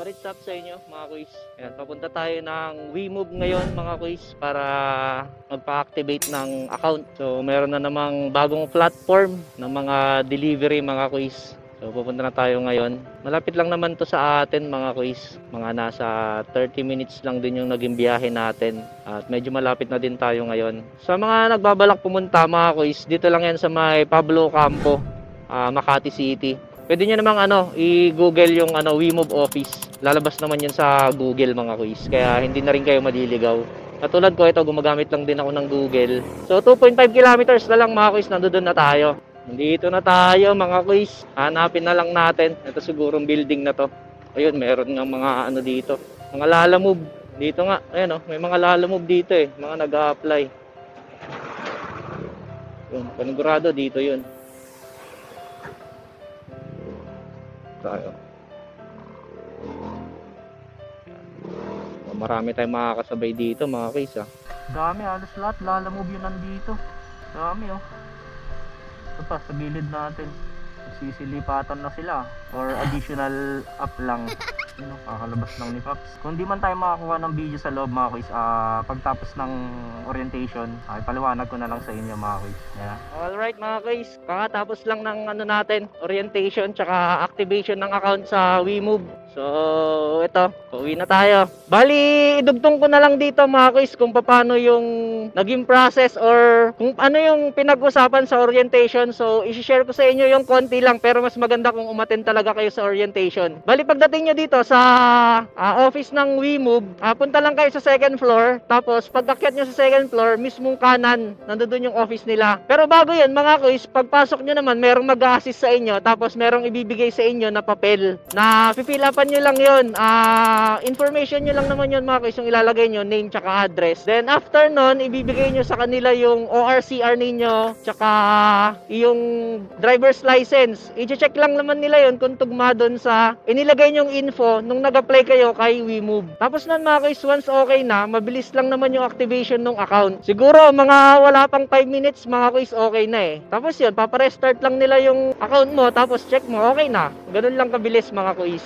Marit up sa inyo mga kuys. Ayan, papunta tayo ng WeMove ngayon mga kuys para magpa-activate ng account. So meron na namang bagong platform ng mga delivery mga kuys. So pupunta na tayo ngayon. Malapit lang naman to sa atin mga kuys. Mga nasa 30 minutes lang din yung naging biyahe natin. At medyo malapit na din tayo ngayon. Sa mga nagbabalak pumunta mga kuys, dito lang yan sa may Pablo Campo, Makati City. Pwede nyo namang i-google yung WeMove office. Lalabas naman yun sa Google mga kuys. Kaya hindi na rin kayo maliligaw. Katulad ko ito, gumagamit lang din ako ng Google. So 2.5 kilometers na lang mga kuys, nandoon na tayo. Nandito na tayo mga kuys. Hanapin na lang natin. Ito sigurong building na to. Ayun, meron nga mga dito. Mga Lalamove. Dito nga, ayun may mga Lalamove dito mga nag-a-apply. Yun, panigurado dito yun. Tayo. Marami tayong makakasabay dito mga kuys Dami, halos lahat Lalamove yun nandito. Dami Ito pa sa gilid natin. Sisilipatan na sila or additional up lang. Kakalabas lang ni Pops. Kung di man tayo makakuha ng video sa loob mga kuys, pagtapos ng orientation, paliwanag ko na lang sa inyo mga kuys. Yeah. Alright mga kuys, kakatapos lang ng natin, orientation tsaka activation ng account sa WeMove. So ito, uwi na tayo. Bali, idugtong ko na lang dito mga kuys kung paano yung naging process or kung ano yung pinag-usapan sa orientation. So i-share ko sa inyo yung konti lang, pero mas maganda kung umattend talaga kayo sa orientation. Bali, pagdating nyo dito sa office ng WeMove, punta lang kayo sa second floor. Tapos pag-akyat nyo sa second floor, mismong kanan, nandoon yung office nila. Pero bago yun mga kuys, pagpasok nyo naman, merong mag-a-assist sa inyo. Tapos merong ibibigay sa inyo na papel na pipill upan nyo lang yun. Information nyo lang naman yun mga kuys, yung ilalagay nyo, name tsaka address. Then after nun, ibibigay nyo sa kanila yung ORCR ninyo tsaka yung driver's license. I-check lang naman nila yun kung tugma dun sa inilagay nyong info nung nag-apply kayo kay WeMove. Tapos nun mga kuys, once okay na, mabilis lang naman yung activation ng account. Siguro mga wala pang 5 minutes mga kuys, okay na Tapos yun, paparestart lang nila yung account mo, tapos check mo, okay na. Ganun lang kabilis mga kuys.